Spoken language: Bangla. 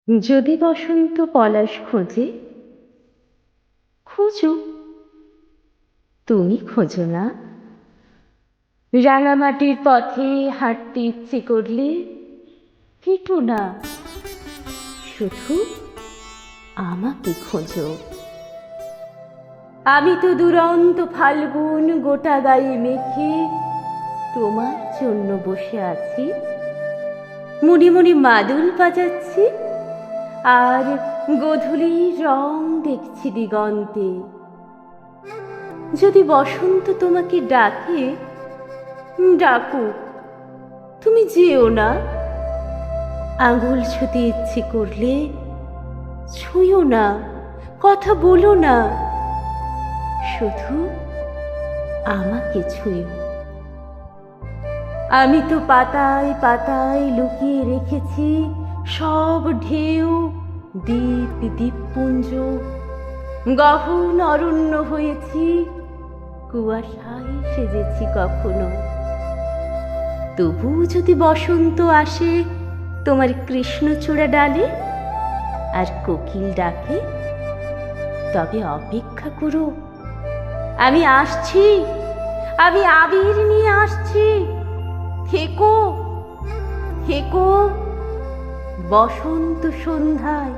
যদি বসন্ত পলাশ খোঁজে, খোঁজো। তুমি খোঁজো না? রাঙামাটির পথে হাঁটতে ইচ্ছে করলে হেঁটো না, শুধু আমাকে খোঁজো। আমি তো দুরন্ত ফাল্গুন গোটা গায়ে মেখে তোমার জন্য বসে আছি, মনে মনে মাদুল বাজাচ্ছি, আর গোধূলির রং দেখছি দিগন্তে। যদি বসন্ত তোমাকে ডাকে, ডাকুক, তুমি যেও না। আঙুল ছুঁতে ইচ্ছে করলে ছুঁয়ো না, কথা বলো না, শুধু আমাকে ছুঁয়ো। আমি তো পাতায় পাতায় লুকিয়ে রেখেছি সব ঢেউ, দ্বীপ দ্বীপপুঞ্জ। গহন অরণ্য হয়েছি, কুয়াশায় সেজেছি কখনো। তবু যদি বসন্ত আসে তোমার কৃষ্ণচূড়া ডালে, আর কোকিল ডাকে, তবে অপেক্ষা করো। আমি আসছি, আমি আবির নিয়ে আসছি। থেকো থেকো বসন্ত সন্ধ্যায়।